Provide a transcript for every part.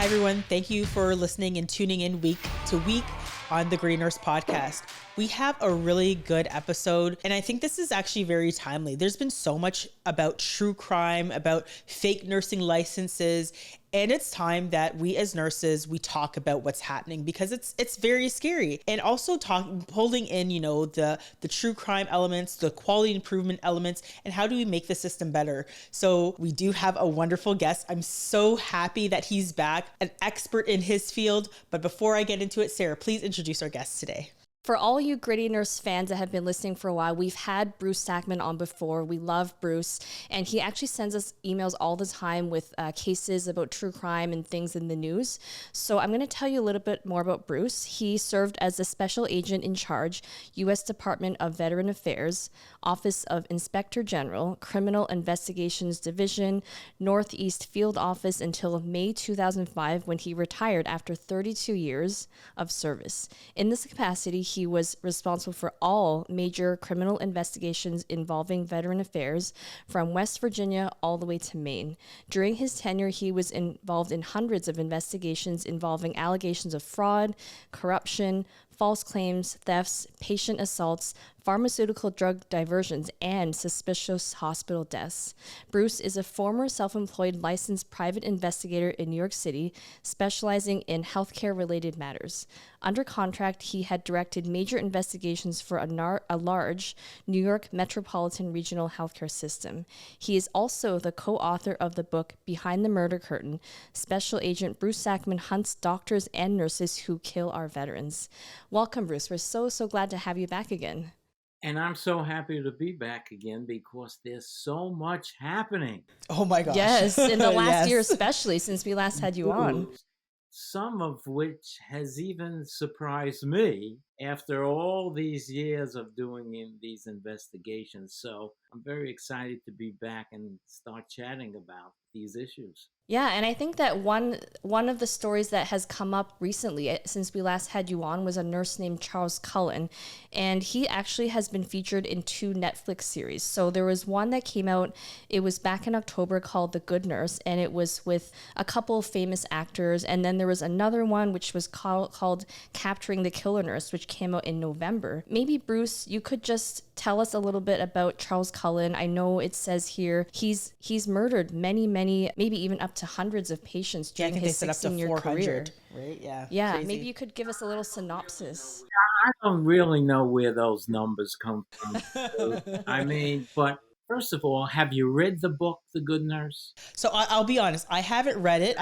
Hi, everyone. Thank you for listening and tuning in week to week on the Grey Nurse podcast. We have a really good episode, and I think this is actually very timely. There's been so much about true crime, about fake nursing licenses, and it's time that we as nurses, we talk about what's happening because it's very scary. And also pulling in, the true crime elements, the quality improvement elements, and how do we make the system better? So we do have a wonderful guest. I'm so happy that he's back, an expert in his field. But before I get into it, Sarah, please introduce our guest today. For all you Gritty Nurse fans that have been listening for a while, we've had Bruce SackMan on before. We love Bruce, and he actually sends us emails all the time with cases about true crime and things in the news. So I'm going to tell you a little bit more about Bruce. He served as the Special Agent in Charge, U.S. Department of Veteran Affairs, Office of Inspector General, Criminal Investigations Division, Northeast Field Office until May 2005 when he retired after 32 years of service. In this capacity, he was responsible for all major criminal investigations involving veteran affairs from West Virginia all the way to Maine. During his tenure, he was involved in hundreds of investigations involving allegations of fraud, corruption, false claims, thefts, patient assaults, pharmaceutical drug diversions, and suspicious hospital deaths. Bruce is a former self-employed licensed private investigator in New York City, specializing in healthcare-related matters. Under contract, he had directed major investigations for a large New York metropolitan regional healthcare system. He is also the co-author of the book Behind the Murder Curtain, Special Agent Bruce SackMan Hunts Doctors and Nurses Who Kill Our Veterans. Welcome, Bruce. We're so glad to have you back again. And I'm so happy to be back again because there's so much happening. Oh my gosh. Yes, in the last Yes. year especially, since we last had you on. Some of which has even surprised me after all these years of doing these investigations. So I'm very excited to be back and start chatting about these issues. Yeah, and I think that one of the stories that has come up recently since we last had you on was a nurse named Charles Cullen, and he actually has been featured in 2 Netflix series. So there was one that came out, it was back in October, called The Good Nurse, and it was with a couple of famous actors, and then there was another one which was called Capturing the Killer Nurse, which came out in November. Maybe, Bruce, you could just tell us a little bit about Charles Cullen. I know it says here he's murdered many, maybe even up to hundreds of patients during his 16-year career. Right? Yeah. Crazy. Maybe you could give us a little synopsis. I don't really know where those numbers come from. But first of all, have you read the book, The Good Nurse? So I'll be honest, I haven't read it.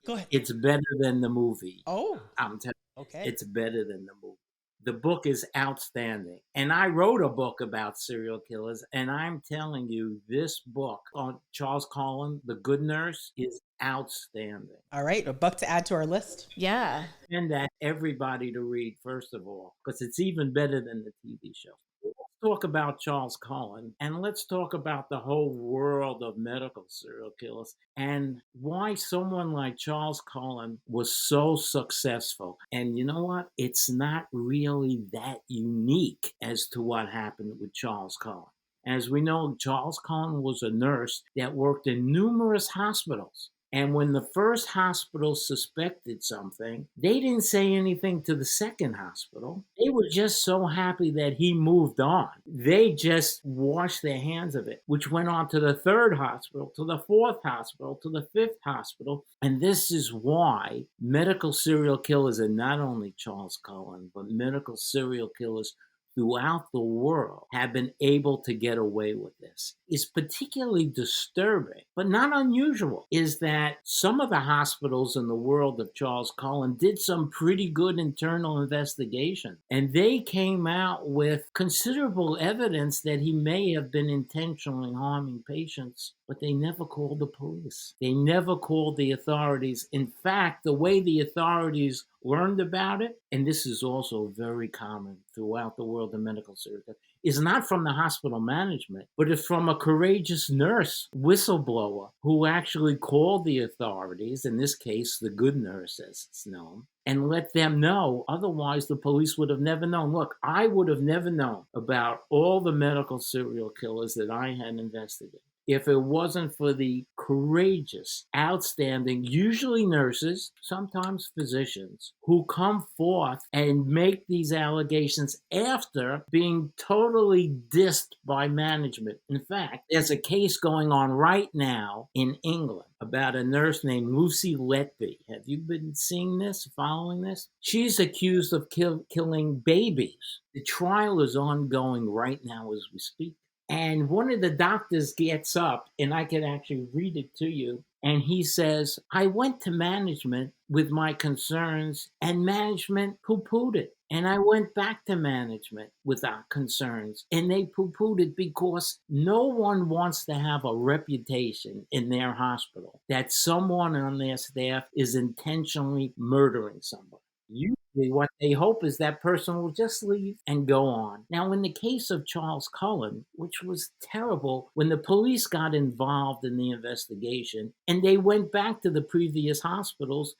Go ahead. It's better than the movie. Oh, I'm telling you, okay. it's better than the movie. The book is outstanding. And I wrote a book about serial killers, and I'm telling you, this book on Charles Cullen, The Good Nurse, is outstanding. All right, a book to add to our list. Yeah. And that everybody to read, first of all, because it's even better than the TV show. Let's talk about Charles Cullen, and let's talk about the whole world of medical serial killers and why someone like Charles Cullen was so successful. And you know what? It's not really that unique as to what happened with Charles Cullen. As we know, Charles Cullen was a nurse that worked in numerous hospitals. And when the first hospital suspected something, they didn't say anything to the second hospital. They were just so happy that he moved on. They just washed their hands of it, which went on to the third hospital, to the fourth hospital, to the fifth hospital. And this is why medical serial killers, and not only Charles Cullen, but medical serial killers throughout the world have been able to get away with this. Is particularly disturbing, but not unusual, is that some of the hospitals in the world of Charles Cullen did some pretty good internal investigation, and they came out with considerable evidence that he may have been intentionally harming patients, but they never called the police. They never called the authorities. In fact, the way the authorities learned about it, and this is also very common throughout the world of medical serial killers, is not from the hospital management, but it's from a courageous nurse, whistleblower, who actually called the authorities, in this case, the Good Nurse, as it's known, and let them know. Otherwise, the police would have never known. Look, I would have never known about all the medical serial killers that I had investigated if it wasn't for the courageous, outstanding, usually nurses, sometimes physicians, who come forth and make these allegations after being totally dissed by management. In fact, there's a case going on right now in England about a nurse named Lucy Letby. Have you been seeing this, following this? She's accused of killing babies. The trial is ongoing right now as we speak. And one of the doctors gets up, and I can actually read it to you. And he says, I went to management with my concerns, and management poo-pooed it. And I went back to management with our concerns, and they poo-pooed it because no one wants to have a reputation in their hospital that someone on their staff is intentionally murdering somebody. Usually what they hope is that person will just leave and go on. Now, in the case of Charles Cullen, which was terrible, when the police got involved in the investigation and they went back to the previous hospitals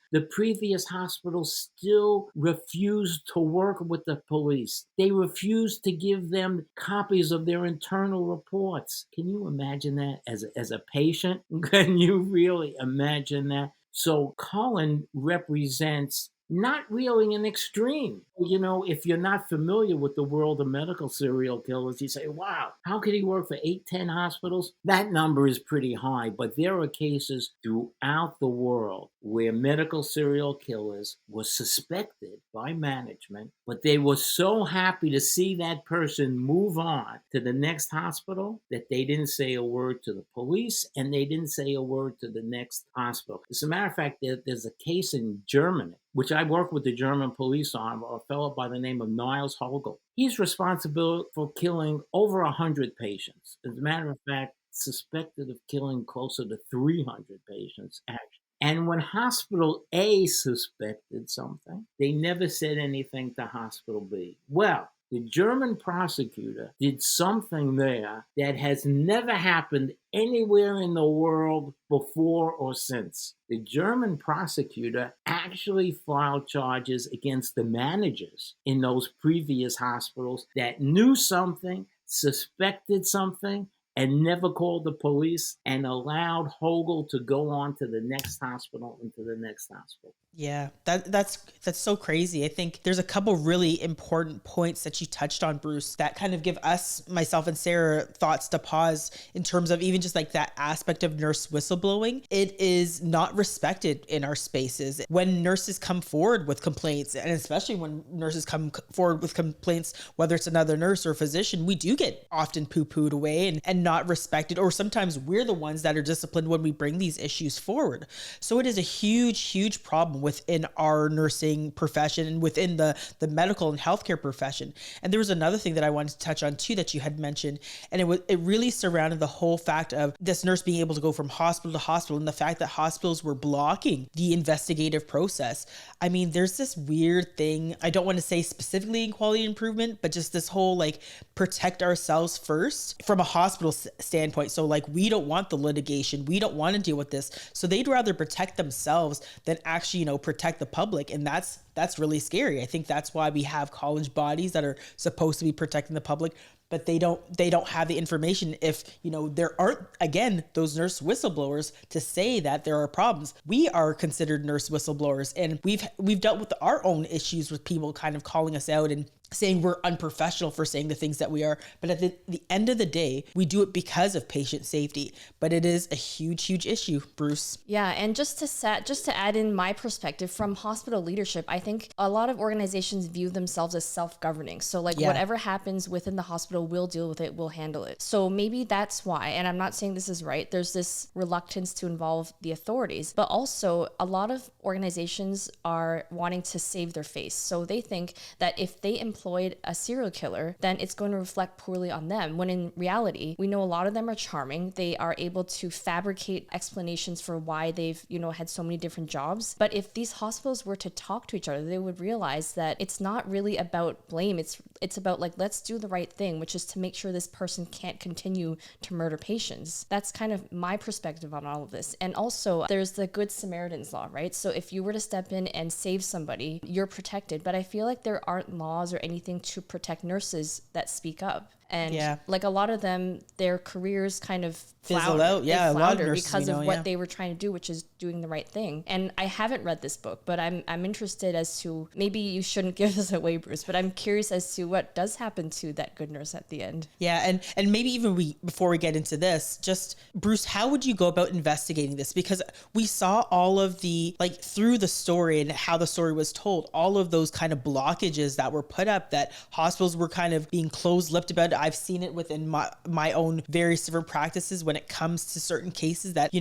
still refused to work with the police. They refused to give them copies of their internal reports. Can you imagine that as a patient? Can you really imagine that? So Cullen represents not really an extreme. You know, if you're not familiar with the world of medical serial killers, you say, wow, how could he work for 8, 10 hospitals? That number is pretty high, but there are cases throughout the world where medical serial killers were suspected by management, but they were so happy to see that person move on to the next hospital that they didn't say a word to the police and they didn't say a word to the next hospital. As a matter of fact, there's a case in Germany, which I work with the German police on, a fellow by the name of Niles Hogel. He's responsible for killing over 100 patients. As a matter of fact, suspected of killing closer to 300 patients, actually. And when Hospital A suspected something, they never said anything to Hospital B. Well, the German prosecutor did something there that has never happened anywhere in the world before or since. The German prosecutor actually filed charges against the managers in those previous hospitals that knew something, suspected something, and never called the police and allowed Hogel to go on to the next hospital and to the next hospital. Yeah, that's so crazy. I think there's a couple really important points that you touched on, Bruce, that kind of give us, myself and Sarah, thoughts to pause in terms of even just like that aspect of nurse whistleblowing. It is not respected in our spaces. When nurses come forward with complaints, and especially when nurses come forward with complaints, whether it's another nurse or physician, we do get often poo-pooed away and not respected, or sometimes we're the ones that are disciplined when we bring these issues forward. So it is a huge problem within our nursing profession and within the medical and healthcare profession. And there was another thing that I wanted to touch on too that you had mentioned, and it really surrounded the whole fact of this nurse being able to go from hospital to hospital and the fact that hospitals were blocking the investigative process. I mean, there's this weird thing, I don't want to say specifically in quality improvement, but just this whole like protect ourselves first from a hospital standpoint. So like, we don't want the litigation, we don't want to deal with this. So they'd rather protect themselves than actually, protect the public. And that's really scary. I think that's why we have college bodies that are supposed to be protecting the public, but they don't have the information if, there aren't, again, those nurse whistleblowers to say that there are problems. We are considered nurse whistleblowers, and we've dealt with our own issues with people kind of calling us out and saying we're unprofessional for saying the things that we are. But at the end of the day, we do it because of patient safety. But it is a huge issue, Bruce. Yeah, and just to add in my perspective from hospital leadership, I think a lot of organizations view themselves as self-governing. So whatever happens within the hospital, we'll deal with it, we'll handle it. So maybe that's why, and I'm not saying this is right, there's this reluctance to involve the authorities, but also a lot of organizations are wanting to save their face. So they think that if they employed a serial killer, then it's going to reflect poorly on them. When in reality, we know a lot of them are charming. They are able to fabricate explanations for why they've, had so many different jobs. But if these hospitals were to talk to each other, they would realize that it's not really about blame. It's about let's do the right thing, which is to make sure this person can't continue to murder patients. That's kind of my perspective on all of this. And also there's the Good Samaritan's law, right? So if you were to step in and save somebody, you're protected. But I feel like there aren't laws or anything to protect nurses that speak up. And Yeah. like a lot of them, their careers kind of Fizzled out. They Yeah, a lot of flounder nurses because we of know, what yeah. they were trying to do, which is doing the right thing. And I haven't read this book, but I'm interested as to, maybe you shouldn't give this away, Bruce, but I'm curious as to what does happen to that good nurse at the end. Yeah, and maybe even before we get into this, just Bruce, how would you go about investigating this? Because we saw all of the, like, through the story and how the story was told, all of those kind of blockages that were put up, that hospitals were kind of being closed-lipped about. I've seen it within my own various different practices when it comes to certain cases that,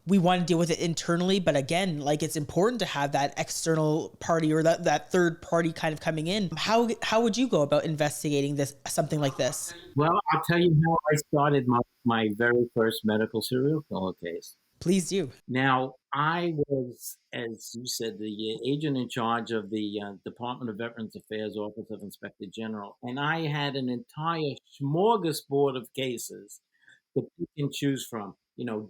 we want to deal with it internally. But again, like, it's important to have that external party or that third party kind of coming in. How would you go about investigating something like this? Well, I'll tell you how I started my very first medical serial killer case. Please do. Now, I was, as you said, the agent in charge of the Department of Veterans Affairs Office of Inspector General, and I had an entire smorgasbord of cases to pick and choose from.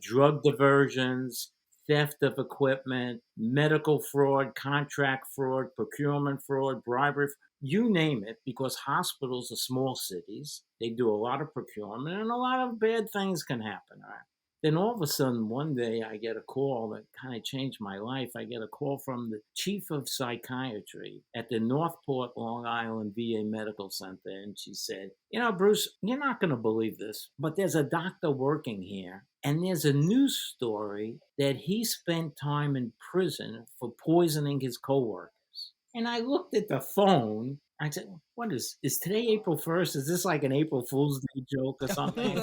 Drug diversions, theft of equipment, medical fraud, contract fraud, procurement fraud, bribery, you name it, because hospitals are small cities. They do a lot of procurement and a lot of bad things can happen. Right? Then all of a sudden, one day, I get a call that kind of changed my life. I get a call from the chief of psychiatry at the Northport, Long Island VA Medical Center. And she said, Bruce, you're not going to believe this, but there's a doctor working here. And there's a news story that he spent time in prison for poisoning his coworkers. And I looked at the phone. I said, what is today April 1st? Is this like an April Fool's Day joke or something?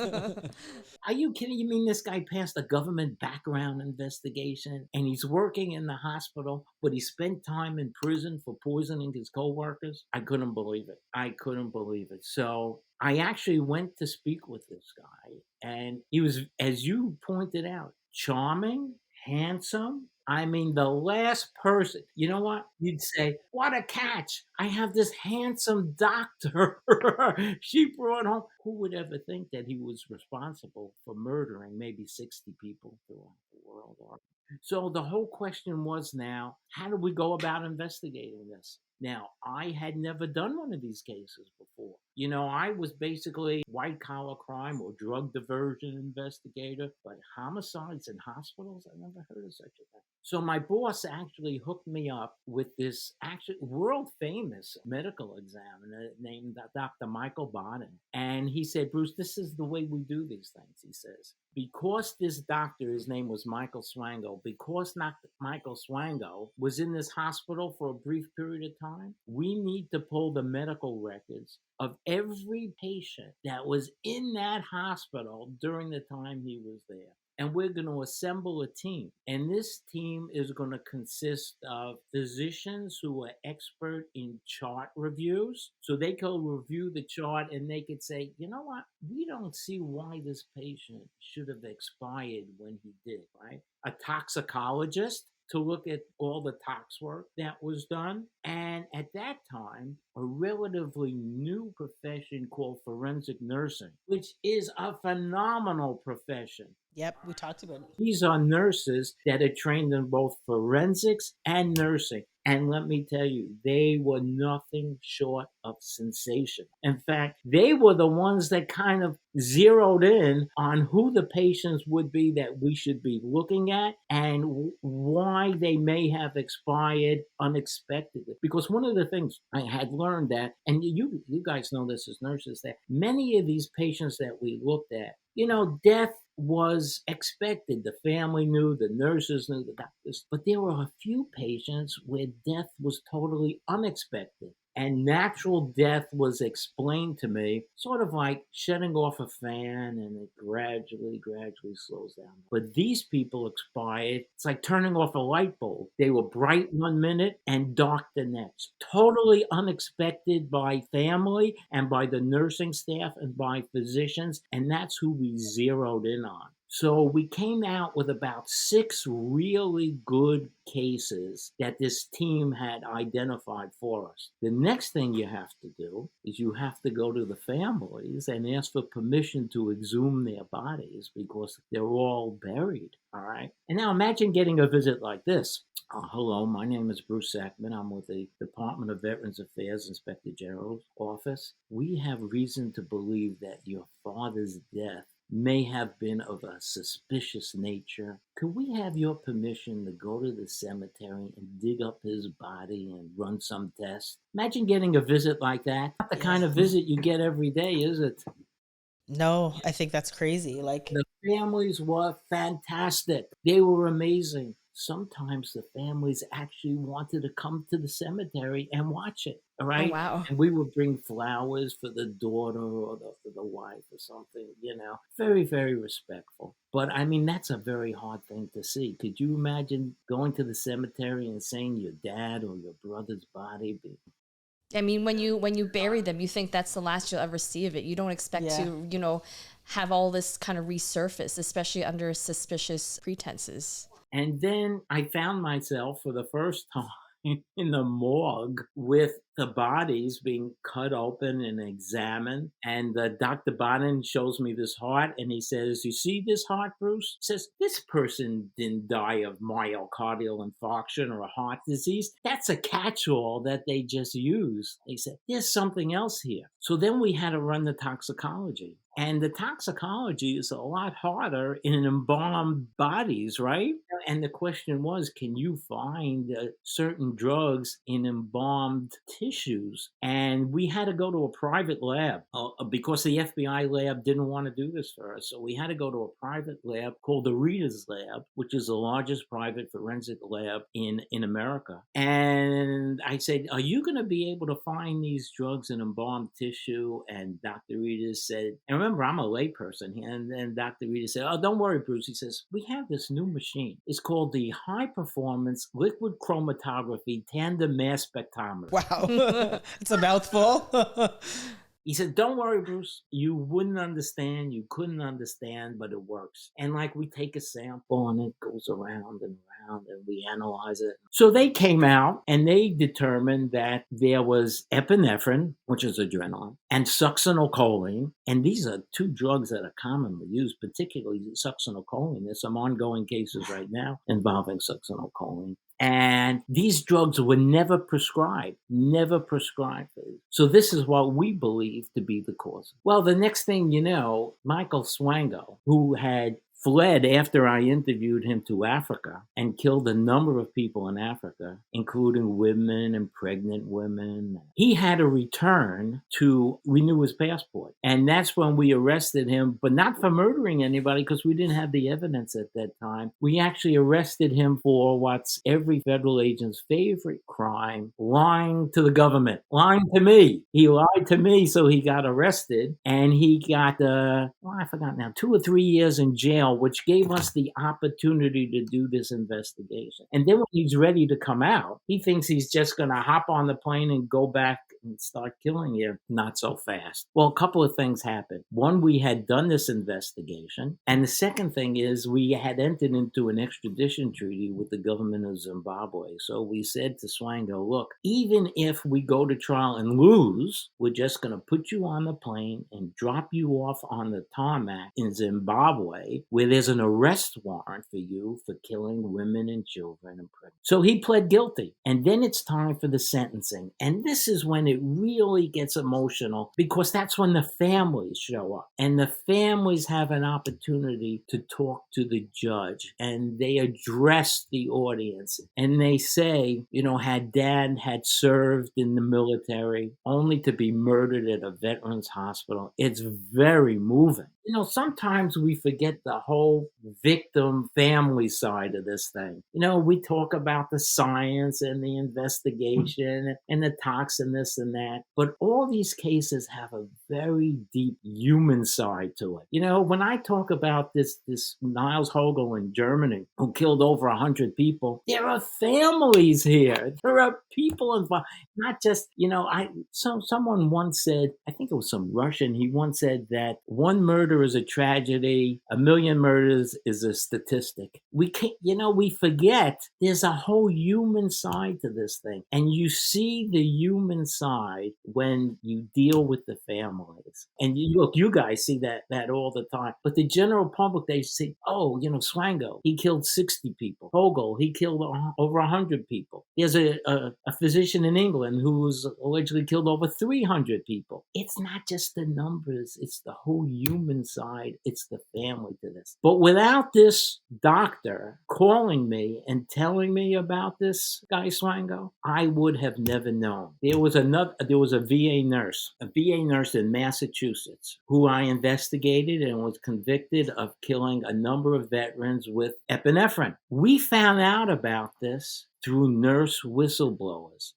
Are you kidding? You mean this guy passed a government background investigation and he's working in the hospital, but he spent time in prison for poisoning his coworkers? I couldn't believe it. So I actually went to speak with this guy, and he was, as you pointed out, charming, handsome. I mean, the last person, you know what? You'd say, what a catch. I have this handsome doctor she brought home. Who would ever think that he was responsible for murdering maybe 60 people throughout the world? So the whole question was, now, how do we go about investigating this? Now, I had never done one of these cases before. I was basically white collar crime or drug diversion investigator, but homicides in hospitals, I never heard of such a thing. So my boss actually hooked me up with this actually world famous medical examiner named Dr. Michael Bonin. And he said, Bruce, this is the way we do these things, he says. Because this doctor, his name was Michael Swango, because Michael Swango was in this hospital for a brief period of time, we need to pull the medical records of every patient that was in that hospital during the time he was there. And we're going to assemble a team. And this team is going to consist of physicians who are expert in chart reviews. So they can review the chart and they could say, you know what? We don't see why this patient should have expired when he did, right? A toxicologist to look at all the tox work that was done. And at that time, a relatively new profession called forensic nursing, which is a phenomenal profession. Yep, we talked about it. These are nurses that are trained in both forensics and nursing. And let me tell you, they were nothing short of sensational. In fact, they were the ones that kind of zeroed in on who the patients would be that we should be looking at and why they may have expired unexpectedly. Because one of the things I had learned that, and you guys know this as nurses, that many of these patients that we looked at, death was expected. The family knew, the nurses knew, the doctors. But there were a few patients where death was totally unexpected. And natural death was explained to me sort of like shutting off a fan, and it gradually slows down. But these people expired. It's like turning off a light bulb. They were bright one minute and dark the next. Totally unexpected by family and by the nursing staff and by physicians. And that's who we zeroed in on. So we came out with about 6 really good cases that this team had identified for us. The next thing you have to do is you have to go to the families and ask for permission to exhume their bodies because they're all buried. All right. And now imagine getting a visit like this. Hello, my name is Bruce SackMan. I'm with the Department of Veterans Affairs Inspector General's office. We have reason to believe that your father's death may have been of a suspicious nature. Could we have your permission to go to the cemetery and dig up his body and run some tests? Imagine getting a visit like that. Not the kind of visit you get every day, is it? No, I think that's crazy. Like, The families were fantastic. They were amazing. Sometimes the families actually wanted to come to the cemetery and watch it. All right. Oh, wow. And we would bring flowers for the daughter or for the wife or something, very, very respectful. But I mean, that's a very hard thing to see. Could you imagine going to the cemetery and seeing your dad or your brother's body be I mean, when you bury them, you think that's the last you'll ever see of it. You don't expect to, have all this kind of resurface, especially under suspicious pretenses. And then I found myself for the first time in the morgue with the bodies being cut open and examined. And Dr. Bonin shows me this heart and he says, "You see this heart, Bruce?" He says, "This person didn't die of myocardial infarction or a heart disease. That's a catch-all that they just use." He said, "There's something else here." So then we had to run the toxicology. And the toxicology is a lot harder in embalmed bodies, right? And the question was, can you find certain drugs in embalmed tissues? And we had to go to a private lab because the FBI lab didn't want to do this for us. So we had to go to a private lab called the Reader's Lab, which is the largest private forensic lab in America. And I said, "Are you going to be able to find these drugs in embalmed tissue?" And Dr. Reader said, and remember, I'm a layperson. And then Dr. Reader said, "Oh, don't worry, Bruce." He says, "We have this new machine. It's called the High Performance Liquid Chromatography Tandem Mass Spectrometer." wow, it's a mouthful. He said, "Don't worry, Bruce. You wouldn't understand. You couldn't understand, but it works." And like we take a sample and it goes around and around and we analyze it. So they came out and they determined that there was epinephrine, which is adrenaline, and succinylcholine. And these are two drugs that are commonly used, particularly succinylcholine. There's some ongoing cases right now involving succinylcholine. And these drugs were never prescribed. So this is what we believe to be the cause. Well, the next thing you know, Michael Swango, who had fled after I interviewed him to Africa and killed a number of people in Africa, including women and pregnant women. He had to return to renew his passport. And that's when we arrested him, but not for murdering anybody because we didn't have the evidence at that time. We actually arrested him for what's every federal agent's favorite crime, lying to the government, lying to me. He lied to me, so he got arrested and he got, I forgot now, 2 or 3 years in jail, which gave us the opportunity to do this investigation. And then when he's ready to come out, he thinks he's just going to hop on the plane and go back and start killing you. Not so fast. Well, a couple of things happened. One, we had done this investigation. And the second thing is we had entered into an extradition treaty with the government of Zimbabwe. So we said to Swango, "Look, even if we go to trial and lose, we're just going to put you on the plane and drop you off on the tarmac in Zimbabwe where there's an arrest warrant for you for killing women and children and pregnant." So he pled guilty. And then it's time for the sentencing. And this is when it really gets emotional because that's when the families show up. And the families have an opportunity to talk to the judge. And they address the audience. And they say, had Dad had served in the military only to be murdered at a veterans hospital. It's very moving. Sometimes we forget the whole victim family side of this thing. We talk about the science and the investigation and the toxin this and and that. But all these cases have a very deep human side to it. When I talk about this Niles Hogel in Germany who killed over 100 people, there are families here. There are people involved. Not just, someone once said, I think it was some Russian, he once said that one murder is a tragedy, a million murders is a statistic. We can't, we forget there's a whole human side to this thing. And you see the human side when you deal with the families. And you guys see that all the time. But the general public, they say, oh, Swango, he killed 60 people. Hogel, he killed over 100 people. There's a physician in England who's allegedly killed over 300 people. It's not just the numbers, it's the whole human side, it's the family to this. But without this doctor calling me and telling me about this guy Swango, I would have never known. There was a VA nurse in Massachusetts who I investigated and was convicted of killing a number of veterans with epinephrine. We found out about this through nurse whistleblowers.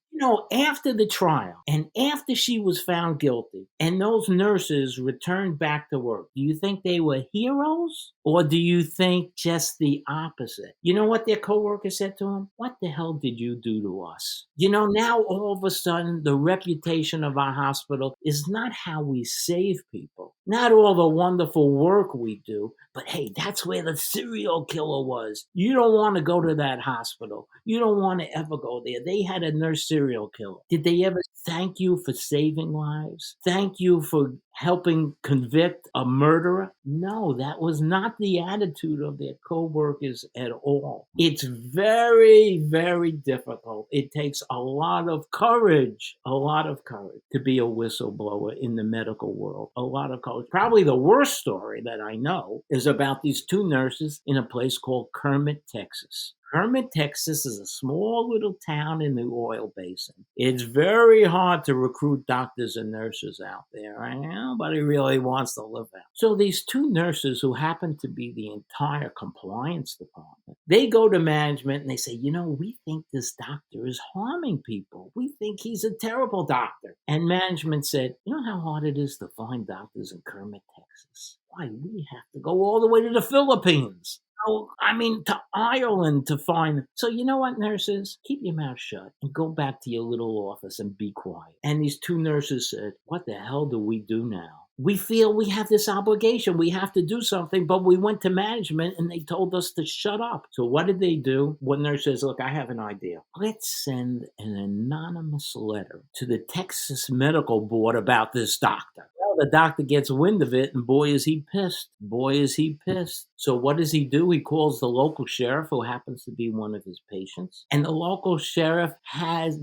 After the trial and after she was found guilty and those nurses returned back to work, do you think they were heroes or do you think just the opposite? You know what their coworkers said to them? What the hell did you do to us? Now all of a sudden the reputation of our hospital is not how we save people, not all the wonderful work we do, but hey, that's where the serial killer was. You don't want to go to that hospital. You don't want to ever go there. They had a nurse serial killer. Did they ever thank you for saving lives? Thank you for helping convict a murderer? No, that was not the attitude of their co-workers at all. It's very, very difficult. It takes a lot of courage to be a whistleblower in the medical world. A lot of courage. Probably the worst story that I know is about these two nurses in a place called Kermit, Texas. Kermit, Texas is a small little town in the oil basin. It's very hard to recruit doctors and nurses out there. Right? Nobody really wants to live there. So these two nurses who happen to be the entire compliance department, they go to management and they say, we think this doctor is harming people. We think he's a terrible doctor. And management said, you know how hard it is to find doctors in Kermit, Texas? Why, we have to go all the way to the Philippines. To Ireland to find. So you know what, nurses? Keep your mouth shut and go back to your little office and be quiet. And these two nurses said, what the hell do we do now? We feel we have this obligation. We have to do something, but we went to management and they told us to shut up. So what did they do? One nurse says, look, I have an idea. Let's send an anonymous letter to the Texas Medical Board about this doctor. Well, the doctor gets wind of it and boy, is he pissed. So what does he do? He calls the local sheriff who happens to be one of his patients. And the local sheriff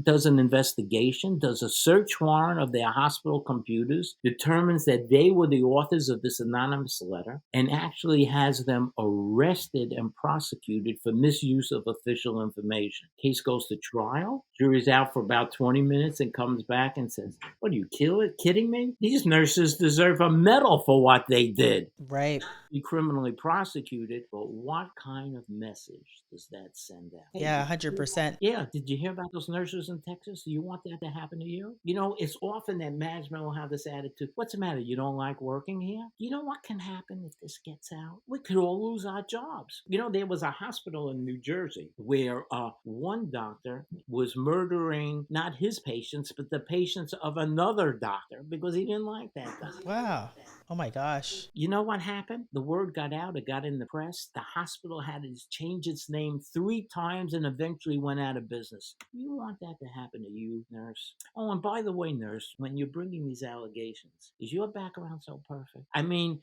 does an investigation, does a search warrant of their hospital computers, determines that they were the authors of this anonymous letter, and actually has them arrested and prosecuted for misuse of official information. Case goes to trial. Jury's out for about 20 minutes and comes back and says, what are you kidding me? These nurses deserve a medal for what they did. Right. Be criminally prosecuted, but what kind of message does that send out? Yeah, 100%. Yeah, did you hear about those nurses in Texas? Do you want that to happen to you? It's often that management will have this attitude. What's the matter? You don't like working here? You know what can happen if this gets out? We could all lose our jobs. There was a hospital in New Jersey where one doctor was murdering not his patients, but the patients of another doctor because he didn't like that doctor. Wow. Oh my gosh. You know what happened? The word got out. It got in the press. The hospital had to change its name 3 times and eventually went out of business. You want that to happen to you, nurse? Oh, and by the way, nurse, when you're bringing these allegations, is your background so perfect?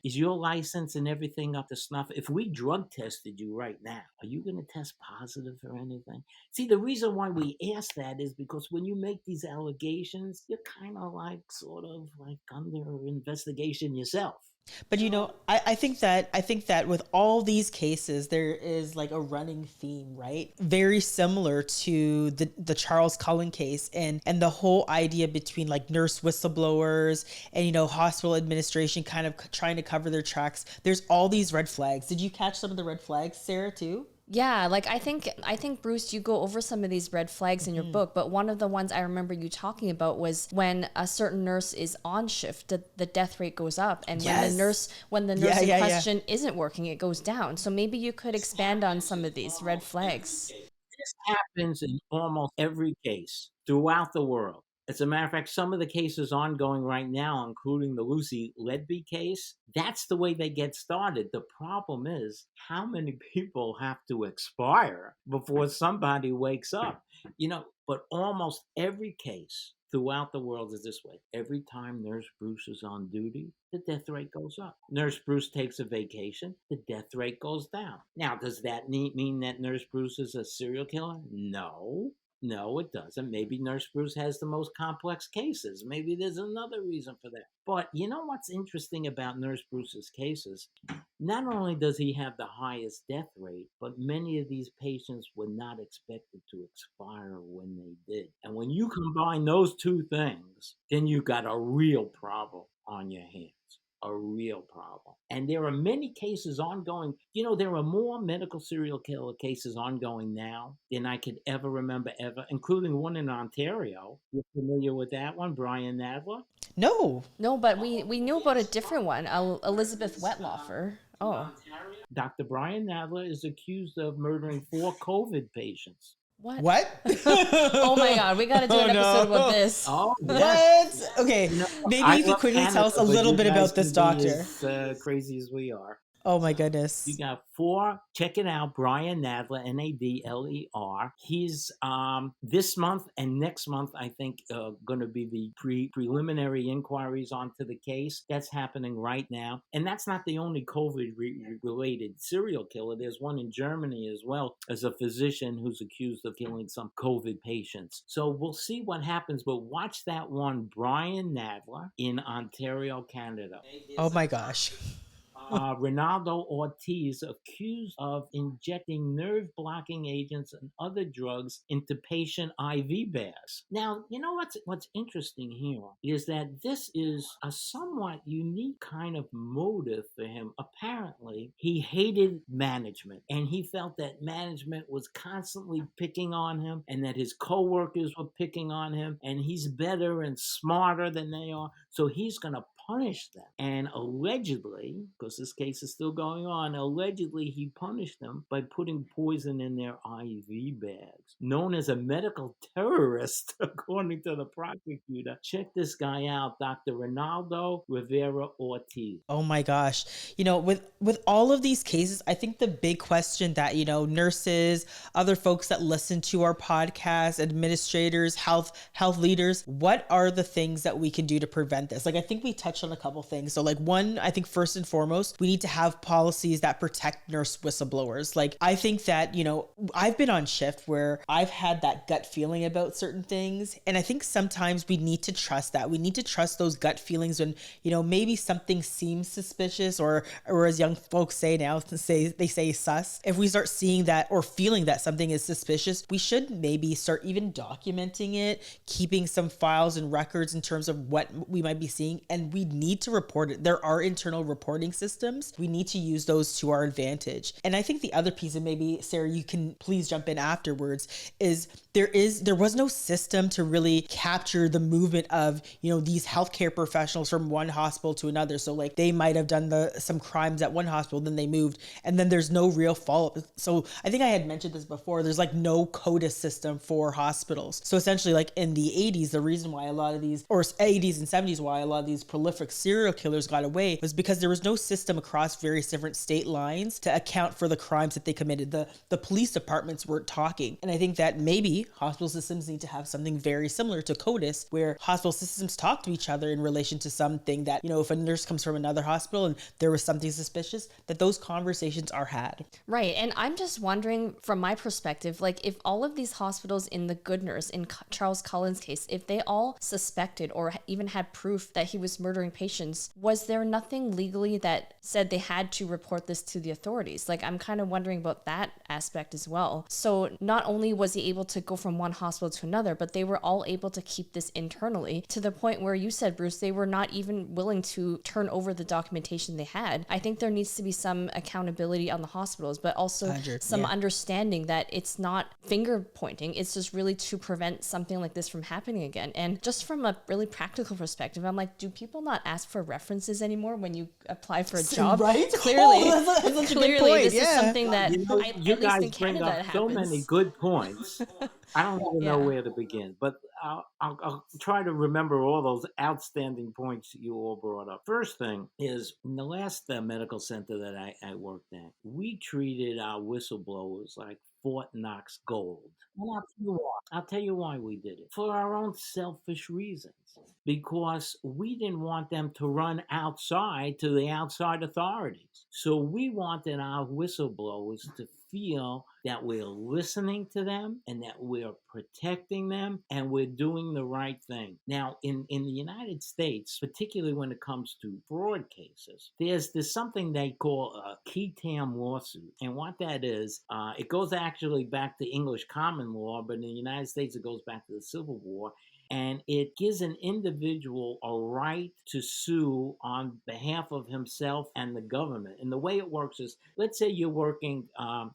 Is your license and everything up to snuff? If we drug tested you right now, are you going to test positive for anything? See, the reason why we ask that is because when you make these allegations, you're kind of sort of under investigation yourself. But I think that with all these cases, there is a running theme, right? Very similar to the Charles Cullen case and the whole idea between nurse whistleblowers and, hospital administration kind of trying to cover their tracks. There's all these red flags. Did you catch some of the red flags, Sarah, too? Yeah, like I think Bruce, you go over some of these red flags in your book, but one of the ones I remember you talking about was when a certain nurse is on shift, the death rate goes up, and when the nurse in question isn't working, it goes down. So maybe you could expand on some of these red flags. This happens in almost every case throughout the world. As a matter of fact, some of the cases ongoing right now, including the Lucy Ledby case, that's the way they get started. The problem is how many people have to expire before somebody wakes up? But almost every case throughout the world is this way. Every time Nurse Bruce is on duty, the death rate goes up. Nurse Bruce takes a vacation, the death rate goes down. Now, does that mean that Nurse Bruce is a serial killer? No. No, it doesn't. Maybe Nurse Bruce has the most complex cases. Maybe there's another reason for that. But you know what's interesting about Nurse Bruce's cases? Not only does he have the highest death rate, but many of these patients were not expected to expire when they did. And when you combine those two things, then you got a real problem on your hands. A real problem. And there are many cases ongoing. There are more medical serial killer cases ongoing now than I could ever remember, including one in Ontario. You're familiar with that one, Brian Nadler? No. No, but we knew about a different one, Elizabeth Wettlaufer. Oh. Dr. Brian Nadler is accused of murdering 4 COVID patients. What? Oh my God, we got to do an episode about this. Oh, yes. What? Okay, maybe if you quickly tell us a little bit about this doctor. As crazy as we are. Oh my goodness. You got 4. Check it out. Brian Nadler, Nadler. He's this month and next month, I think, going to be the preliminary inquiries onto the case. That's happening right now. And that's not the only COVID-related serial killer. There's one in Germany as well, as a physician who's accused of killing some COVID patients. So we'll see what happens. But watch that one, Brian Nadler in Ontario, Canada. Oh my gosh. Ronaldo Ortiz accused of injecting nerve-blocking agents and other drugs into patient IV bags. Now, you know what's interesting here is that this is a somewhat unique kind of motive for him. Apparently, he hated management, and he felt that management was constantly picking on him, and that his coworkers were picking on him, and he's better and smarter than they are, so he's going to punish them. And allegedly, because this case is still going on, allegedly he punished them by putting poison in their IV bags. Known as a medical terrorist, according to the prosecutor. Check this guy out, Dr. Ronaldo Rivera Ortiz. Oh my gosh. With all of these cases, I think the big question that, nurses, other folks that listen to our podcast, administrators, health leaders, what are the things that we can do to prevent this? Like, I think we touched on a couple things. So like one, I think first and foremost, we need to have policies that protect nurse whistleblowers. Like, I think that, I've been on shift where I've had that gut feeling about certain things. And I think sometimes we need to trust that. We need to trust those gut feelings when, maybe something seems suspicious or as young folks say now, they say sus. If we start seeing that or feeling that something is suspicious, we should maybe start even documenting it, keeping some files and records in terms of what we might be seeing. And we need to report it. There are internal reporting systems. We need to use those to our advantage. And I think the other piece, and maybe Sarah, you can please jump in afterwards, is there was no system to really capture the movement of, these healthcare professionals from one hospital to another. So like they might have done some crimes at one hospital, then they moved, and then there's no real follow-up. So I think I had mentioned this before, there's like no CODIS system for hospitals. So essentially like in the 80s, the reason why a lot of these, or 80s and 70s, why a lot of these prolific serial killers got away was because there was no system across various different state lines to account for the crimes that they committed. The police departments weren't talking. And I think that maybe hospital systems need to have something very similar to CODIS, where hospital systems talk to each other in relation to something that, if a nurse comes from another hospital and there was something suspicious, that those conversations are had. Right. And I'm just wondering from my perspective, like if all of these hospitals in the Good Nurse, in Charles Cullen's case, if they all suspected or even had proof that he was murdering patients, was there nothing legally that said they had to report this to the authorities? Like, I'm kind of wondering about that aspect as well. So not only was he able to go go from one hospital to another, but they were all able to keep this internally to the point where you said, Bruce, they were not even willing to turn over the documentation they had. I think there needs to be some accountability on the hospitals, but also some understanding that it's not finger pointing. It's just really to prevent something like this from happening again. And just from a really practical perspective, I'm like, do people not ask for references anymore when you apply for a job? Right? Clearly, That's clearly, this is something that You at least guys in bring Canada up it so happens. many good points. I don't even know Yeah. where to begin, but I'll try to remember all those outstanding points you all brought up. First thing is, in the last medical center that I worked at, we treated our whistleblowers like Fort Knox gold. And I'll tell you why we did it. For our own selfish reasons. Because we didn't want them to run outside to the outside authorities. So we wanted our whistleblowers to feel that we're listening to them and that we're protecting them and we're doing the right thing. Now, in the United States, particularly when it comes to fraud cases, there's something they call a qui tam lawsuit. And what that is, it goes actually back to English common law, but in the United States, it goes back to the Civil War. And it gives an individual a right to sue on behalf of himself and the government. And the way it works is, let's say you're working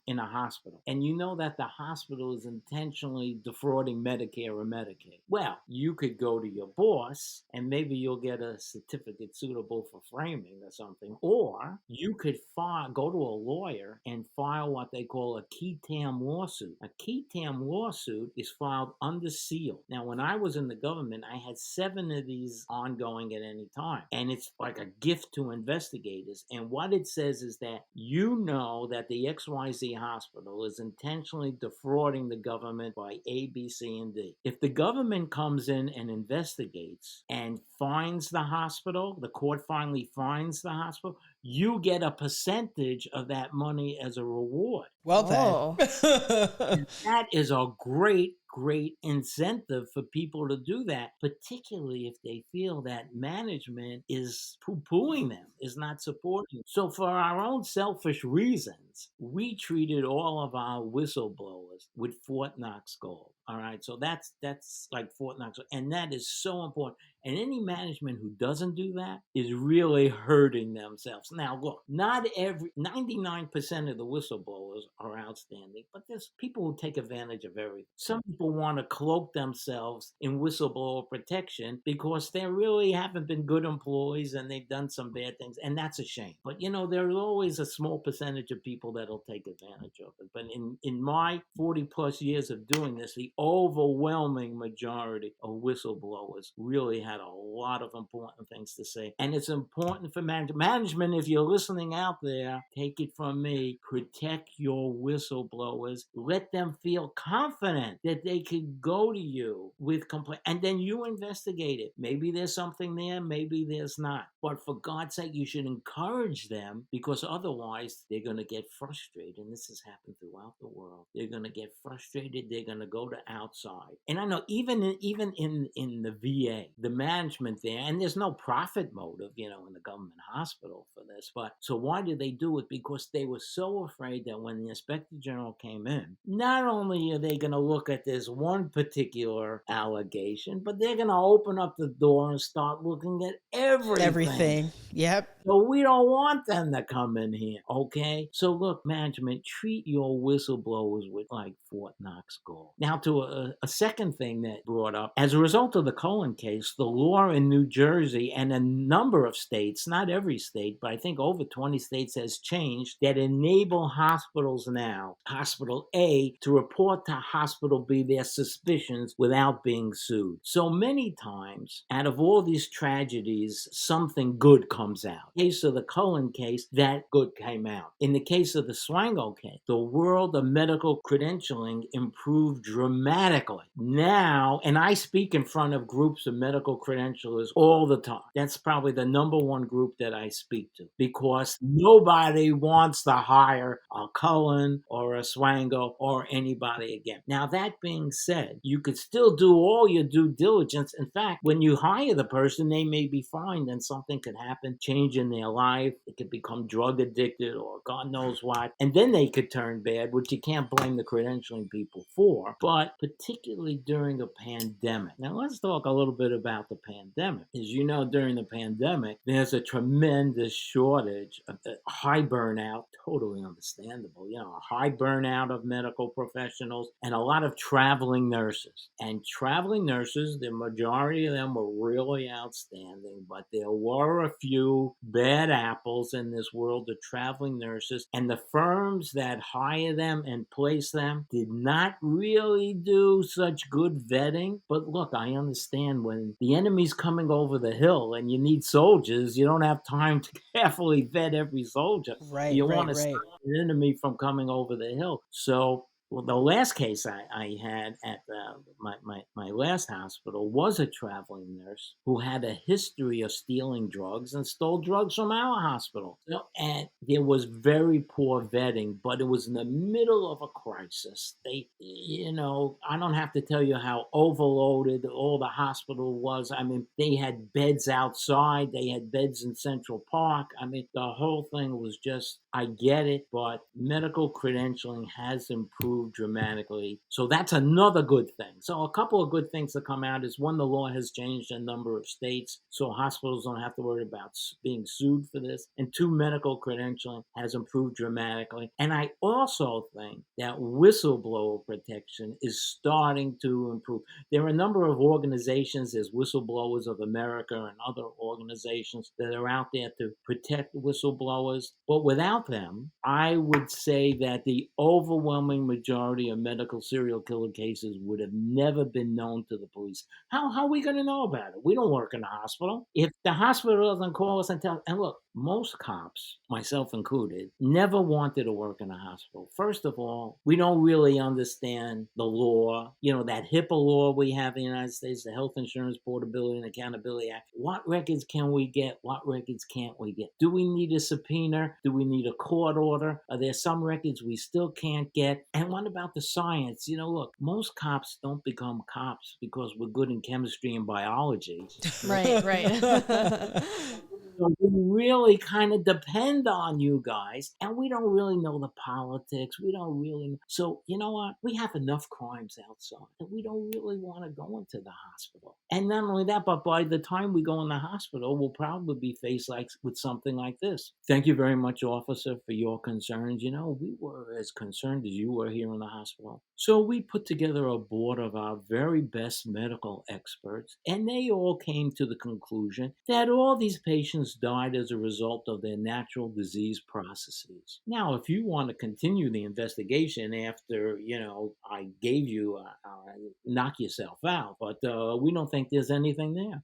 in a hospital and you know that the hospital is intentionally defrauding Medicare or Medicaid. Well, you could go to your boss and maybe you'll get a certificate suitable for framing or something. Or you could go to a lawyer and file what they call a qui tam lawsuit. A qui tam lawsuit is filed under seal. Now, when I was in the government, I had 7 of these ongoing at any time. And it's like a gift to investigators. And what it says is that you know that the XYZ hospital is intentionally defrauding the government by A, B, C, and D. If the government comes in and investigates and finds the hospital, the court finally finds the hospital, you get a percentage of that money as a reward. Well then. That is a great incentive for people to do that, particularly if they feel that management is poo-pooing them, is not supporting them. So for our own selfish reasons, we treated all of our whistleblowers with Fort Knox gold. All right, so that's like Fort Knox, and that is so important. And any management who doesn't do that is really hurting themselves. Now, look, not 99% of the whistleblowers are outstanding, but there's people who take advantage of everything. Some people want to cloak themselves in whistleblower protection because they really haven't been good employees and they've done some bad things, and that's a shame. But there's always a small percentage of people that'll take advantage of it. But in my 40 plus years of doing this, the overwhelming majority of whistleblowers really had a lot of important things to say. And it's important for management, if you're listening out there, take it from me, protect your whistleblowers. Let them feel confident that they could go to you with complaint, and then you investigate it. Maybe there's something there, maybe there's not. But for God's sake, you should encourage them, because otherwise they're going to get frustrated. And this has happened throughout the world. They're going to get frustrated. They're going to go to outside. And I know even in the VA, the management there, and there's no profit motive, in the government hospital for this. But so why did they do it? Because they were so afraid that when the Inspector General came in, not only are they going to look at this one particular allegation, but they're going to open up the door and start looking at everything. Yep. So we don't want them to come in here, okay? So look, management, treat your whistleblowers with like Fort Knox gold. Now to a second thing that brought up, as a result of the Cohen case, the law in New Jersey and a number of states, not every state, but I think over 20 states has changed, that enable hospitals now, Hospital A, to report to Hospital B their suspicions without being sued. So many times, out of all these tragedies, something good comes out. In the case of the Cohen case, that good came out. In the case of the Swango case, the world of medical credentialing improved dramatically. Now, and I speak in front of groups of medical credentialers all the time. That's probably the number one group that I speak to, because nobody wants to hire a Cohen or a Swango or anybody again. Now, that being said, you could still do all your due diligence. In fact, when you hire the person, they may be fined and something could happen, change in their life. They could become drug addicted or God knows what. And then they could turn bad, which you can't blame the credentialing people for. But particularly during a pandemic. Now, let's talk a little bit about the pandemic. As you know, during the pandemic, there's a tremendous shortage of the high burnout, totally understandable, a high burnout of medical professionals and a lot of traveling nurses. And traveling nurses, the majority of them were really outstanding, but there were a few bad apples in this world of traveling nurses. And the firms that hire them and place them did not really do such good vetting. But look, I understand when the enemy's coming over the hill and you need soldiers, you don't have time to carefully vet every soldier. You want to stop the enemy from coming over the hill. So the last case I had at my last hospital was a traveling nurse who had a history of stealing drugs and stole drugs from our hospital. And there was very poor vetting, but it was in the middle of a crisis. They, I don't have to tell you how overloaded all the hospital was. I mean, they had beds outside. They had beds in Central Park. I mean, the whole thing was just, I get it, but medical credentialing has improved dramatically. So that's another good thing. So a couple of good things that come out is, one, the law has changed in a number of states, so hospitals don't have to worry about being sued for this. And two, medical credentialing has improved dramatically. And I also think that whistleblower protection is starting to improve. There are a number of organizations, there's Whistleblowers of America and other organizations that are out there to protect whistleblowers. But without them, I would say that the overwhelming majority of medical serial killer cases would have never been known to the police. How are we going to know about it? We don't work in the hospital. If the hospital doesn't call us and tell, and look, most cops, myself included, never wanted to work in a hospital. First of all, we don't really understand the law, that HIPAA law we have in the United States, the Health Insurance Portability and Accountability Act. What records can we get? What records can't we get? Do we need a subpoena? Do we need a court order? Are there some records we still can't get? And what about the science? Look, most cops don't become cops because we're good in chemistry and biology. Right. So we really kind of depend on you guys, and we don't really know the politics. We don't really. So you know what? We have enough crimes outside that we don't really want to go into the hospital. And not only that, but by the time we go in the hospital, we'll probably be faced with something like this. Thank you very much, officer, for your concerns. We were as concerned as you were here in the hospital. So we put together a board of our very best medical experts, and they all came to the conclusion that all these patients died as a result of their natural disease processes. Now, if you want to continue the investigation after, I gave you, knock yourself out, but we don't think there's anything there.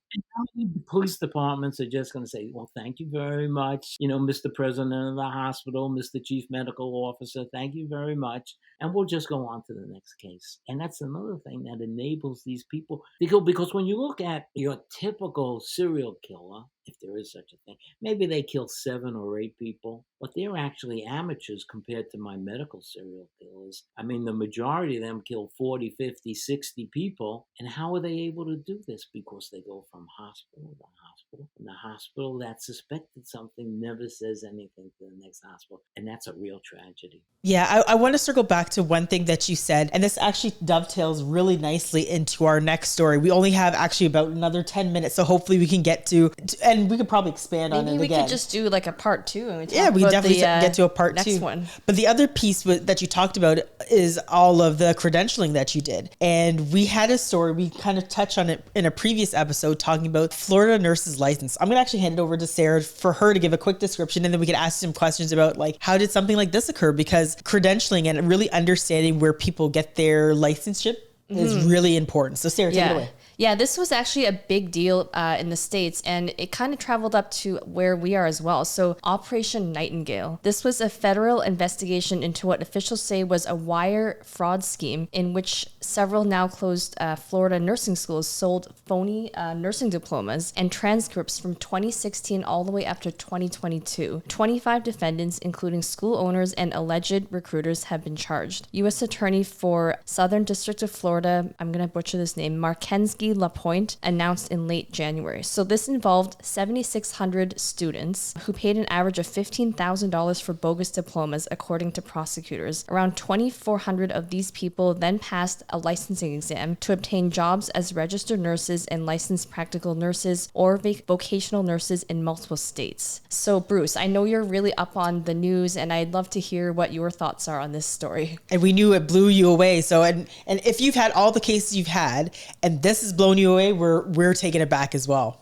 And the police departments are just going to say, well, thank you very much, Mr. President of the hospital, Mr. Chief Medical Officer, thank you very much. And we'll just go on to the next case. And that's another thing that enables these people, because when you look at your typical serial killer, if there is such a thing, maybe they kill 7 or 8 people, but they're actually amateurs compared to my medical serial killers. I mean, the majority of them kill 40, 50, 60 people. And how are they able to do this? Because they go from hospital to hospital. And the hospital that suspected something never says anything to the next hospital. And that's a real tragedy. Yeah, I want to circle back to one thing that you said, and this actually dovetails really nicely into our next story. We only have actually about another 10 minutes, so hopefully we can get to and we could probably expand on it again. Maybe we could just do like a part 2. And we definitely get to a part 2. Next one. But the other piece that you talked about is all of the credentialing that you did. And we had a story, we kind of touched on it in a previous episode talking about Florida nurse's license. I'm going to actually hand it over to Sarah for her to give a quick description, and then we can ask some questions about how did something like this occur? Because credentialing and really understanding where people get their licenseship is really important. So Sarah, take it away. Yeah, this was actually a big deal in the States, and it kind of traveled up to where we are as well. So Operation Nightingale. This was a federal investigation into what officials say was a wire fraud scheme in which several now closed Florida nursing schools sold phony nursing diplomas and transcripts from 2016 all the way up to 2022. 25 defendants, including school owners and alleged recruiters, have been charged. U.S. Attorney for Southern District of Florida, I'm going to butcher this name, Markensky Maggie Lapointe announced in late January. So this involved 7,600 students who paid an average of $15,000 for bogus diplomas, according to prosecutors. Around 2,400 of these people then passed a licensing exam to obtain jobs as registered nurses and licensed practical nurses or vocational nurses in multiple states. So Bruce, I know you're really up on the news, and I'd love to hear what your thoughts are on this story. And we knew it blew you away. So, and if you've had all the cases you've had, and this has blown you away, we're taking it back as well.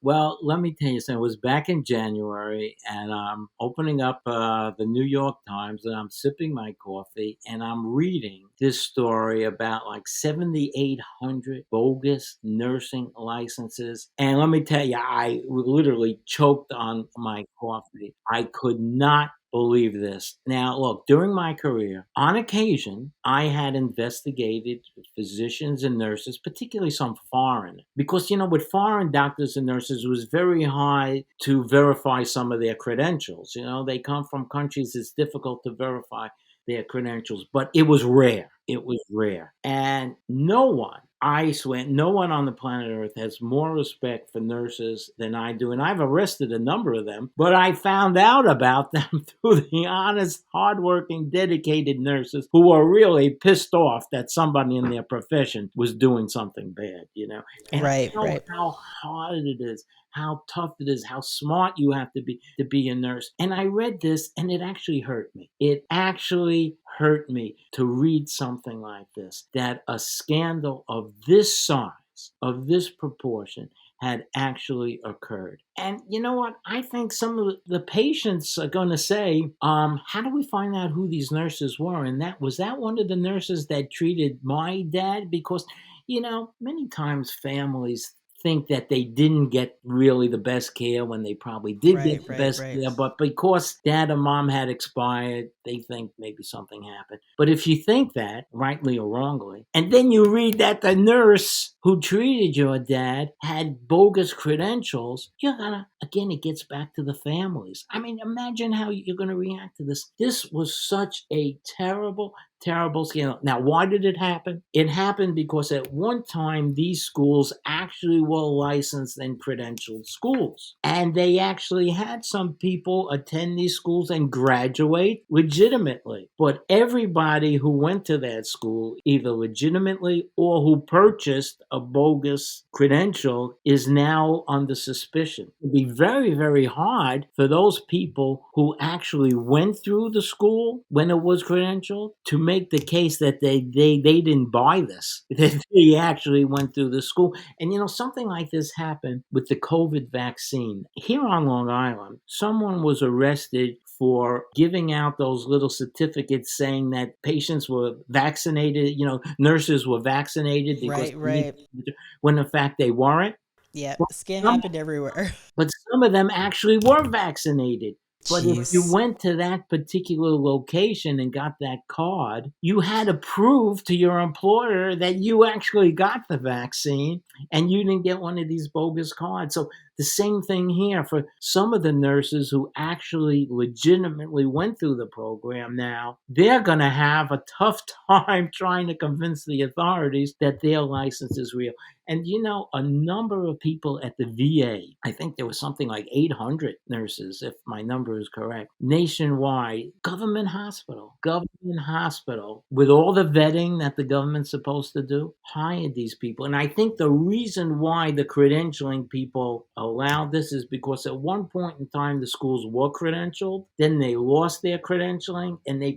Well, let me tell you something. It was back in January, and I'm opening up the New York Times, and I'm sipping my coffee, and I'm reading this story about like 7,800 bogus nursing licenses. And let me tell you, I literally choked on my coffee. I could not believe this. Now, look, during my career, on occasion, I had investigated physicians and nurses, particularly some foreign, because, with foreign doctors and nurses, it was very hard to verify some of their credentials. They come from countries it's difficult to verify their credentials, but it was rare. It was rare. And no one, I swear, no one on the planet Earth has more respect for nurses than I do. And I've arrested a number of them, but I found out about them through the honest, hardworking, dedicated nurses who are really pissed off that somebody in their profession was doing something bad, And Right, I know right. how hard it is, how tough it is, how smart you have to be a nurse. And I read this, and it actually hurt me. It actually hurt me to read something like this, that a scandal of this size, of this proportion, had actually occurred. And you know what? I think some of the patients are going to say, how do we find out who these nurses were? And was that one of the nurses that treated my dad? Because, many times families think that they didn't get really the best care when they probably did get the best care, but because dad or mom had expired, they think maybe something happened. But if you think that, rightly or wrongly, and then you read that the nurse who treated your dad had bogus credentials, again, it gets back to the families. I mean, imagine how you're going to react to this. This was such a terrible scandal. Now, why did it happen? It happened because at one time, these schools actually were licensed and credentialed schools. And they actually had some people attend these schools and graduate legitimately. But everybody who went to that school, either legitimately or who purchased a bogus credential, is now under suspicion. It'd be very, very hard for those people who actually went through the school when it was credentialed to make the case that they didn't buy this, that they actually went through the school. And something like this happened with the COVID vaccine. Here on Long Island, someone was arrested for giving out those little certificates saying that patients were vaccinated, nurses were vaccinated because Right. when in fact they weren't. Yeah, But scam some, happened everywhere. but some of them actually were vaccinated. But if you Jeez. went to that particular location and got that card, you had to prove to your employer that you actually got the vaccine and you didn't get one of these bogus cards. So the same thing here for some of the nurses who actually legitimately went through the program now, they're going to have a tough time trying to convince the authorities that their license is real. And a number of people at the VA, I think there was something like 800 nurses, if my number is correct, nationwide, government hospital, with all the vetting that the government's supposed to do, hired these people. And I think the reason why the credentialing people allowed this is because at one point in time, the schools were credentialed, then they lost their credentialing, and the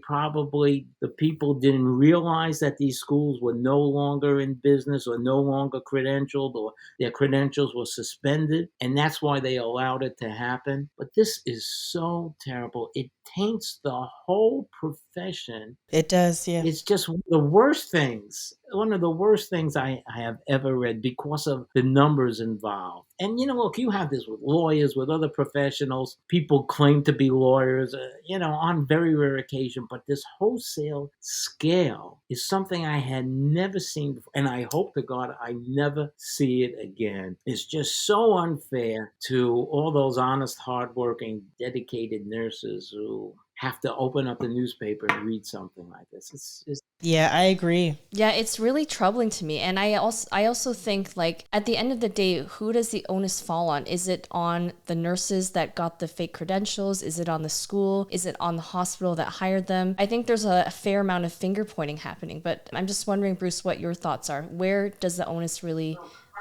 people didn't realize that these schools were no longer in business or no longer credentialed, or their credentials were suspended, and that's why they allowed it to happen. But this is so terrible. It taints the whole profession. It does, yeah. It's just one of the worst things I have ever read because of the numbers involved. And look, you have this with lawyers, with other professionals. People claim to be lawyers, on very rare occasion. But this wholesale scale is something I had never seen before, and I hope to God I never see it again. It's just so unfair to all those honest, hardworking, dedicated nurses who have to open up the newspaper and read something like this. It's Yeah, I agree. Yeah, it's really troubling to me. And I also think, like, at the end of the day, who does the onus fall on? Is it on the nurses that got the fake credentials? Is it on the school? Is it on the hospital that hired them? I think there's a fair amount of finger pointing happening, but I'm just wondering, Bruce, what your thoughts are. Where does the onus really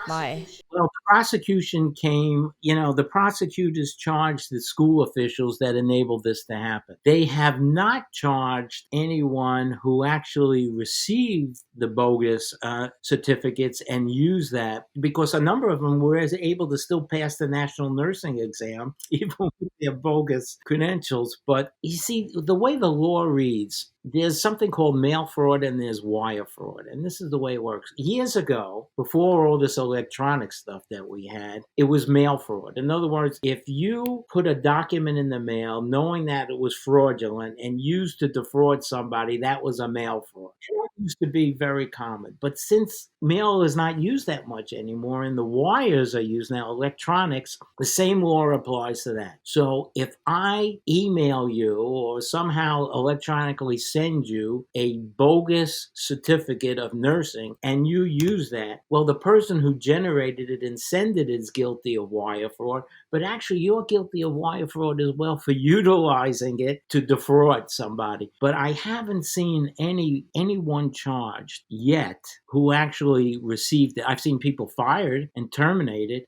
lie? Well, prosecution came, the prosecutors charged the school officials that enabled this to happen. They have not charged anyone who actually received the bogus certificates and used that, because a number of them were able to still pass the national nursing exam, even with their bogus credentials. But you see, the way the law reads, there's something called mail fraud and there's wire fraud. And this is the way it works. Years ago, before all this electronic stuff that we had, it was mail fraud. In other words, if you put a document in the mail knowing that it was fraudulent and used to defraud somebody, that was a mail fraud. That used to be very common. But since mail is not used that much anymore and the wires are used now, electronics, the same law applies to that. So if I email you or somehow electronically send you a bogus certificate of nursing and you use that, well, the person who generated it and sent it is guilty of wire fraud, but actually you're guilty of wire fraud as well for utilizing it to defraud somebody. But I haven't seen anyone charged yet who actually received it. I've seen people fired and terminated,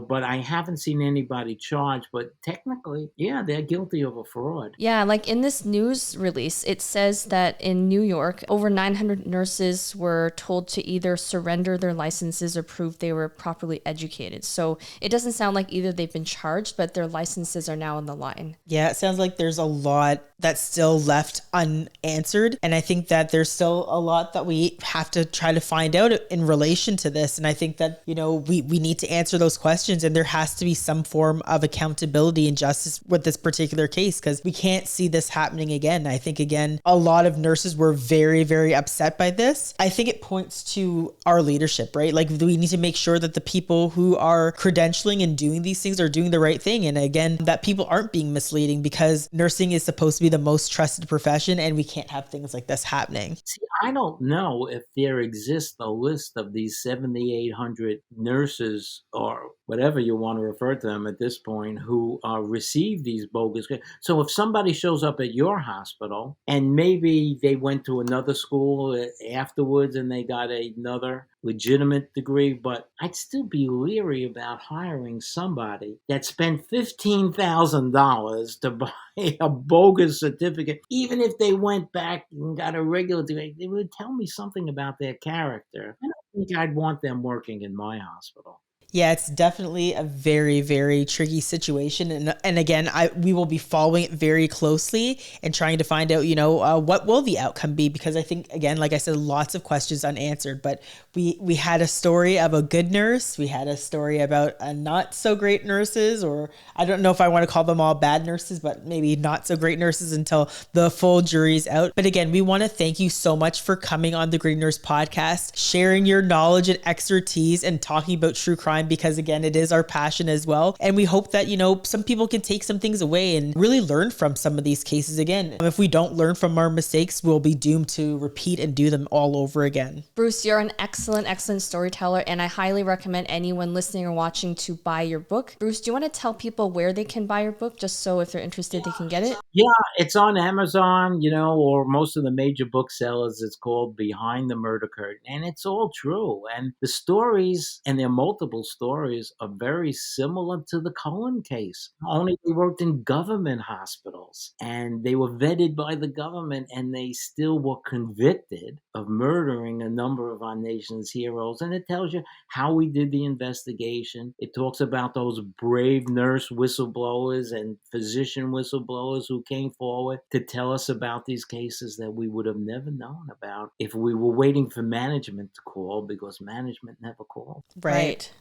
but I haven't seen anybody charged. But technically, yeah, they're guilty of a fraud. Yeah, like in this news release, it says that in New York, over 900 nurses were told to either surrender their licenses or prove they were properly educated. So it doesn't sound like either they've been charged, but their licenses are now on the line. Yeah, it sounds like there's a lot that's still left unanswered. And I think that there's still a lot that we have to try to find out in relation to this. And I think that, we need to answer those questions, and there has to be some form of accountability and justice with this particular case, because we can't see this happening again. I think, again, a lot of nurses were very, very upset by this. I think it points to our leadership, right? Like, we need to make sure that the people who are credentialing and doing these things are doing the right thing. And again, that people aren't being misleading, because nursing is supposed to be the most trusted profession, and we can't have things like this happening. See, I don't know if there exists a list of these 7,800 nurses, or whatever you want to refer to them at this point, who receive these bogus. So if somebody shows up at your hospital and maybe they went to another school afterwards and they got another legitimate degree, but I'd still be leery about hiring somebody that spent $15,000 to buy a bogus certificate. Even if they went back and got a regular degree, it would tell me something about their character. I don't think I'd want them working in my hospital. Yeah, it's definitely a very, very tricky situation. And again, we will be following it very closely and trying to find out, what will the outcome be? Because I think, again, like I said, lots of questions unanswered. But we had a story of a good nurse. We had a story about a not so great nurses, or I don't know if I want to call them all bad nurses, but maybe not so great nurses until the full jury's out. But again, we want to thank you so much for coming on the Green Nurse podcast, sharing your knowledge and expertise and talking about true crime, because again, it is our passion as well. And we hope that, some people can take some things away and really learn from some of these cases again. If we don't learn from our mistakes, we'll be doomed to repeat and do them all over again. Bruce, you're an excellent storyteller, and I highly recommend anyone listening or watching to buy your book. Bruce, do you want to tell people where they can buy your book, just so if they're interested, they can get it? Yeah, it's on Amazon, or most of the major booksellers. It's called Behind the Murder Curtain, and it's all true. And the stories, and there are multiple stories, are very similar to the Cullen case. Only they worked in government hospitals, and they were vetted by the government, and they still were convicted of murdering a number of our nation's heroes. And it tells you how we did the investigation. It talks about those brave nurse whistleblowers and physician whistleblowers who came forward to tell us about these cases that we would have never known about if we were waiting for management to call, because management never called. Right.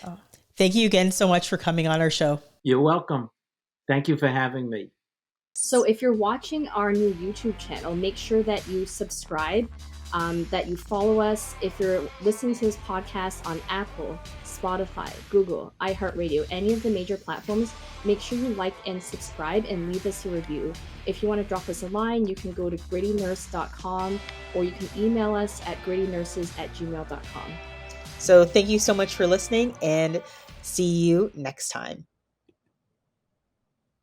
Oh. Thank you again so much for coming on our show. You're welcome. Thank you for having me. So if you're watching our new YouTube channel, make sure that you subscribe, that you follow us. If you're listening to this podcast on Apple, Spotify, Google, iHeartRadio, any of the major platforms, make sure you like and subscribe and leave us a review. If you want to drop us a line, you can go to grittynurse.com or you can email us at grittynurses@gmail.com. So thank you so much for listening, and see you next time.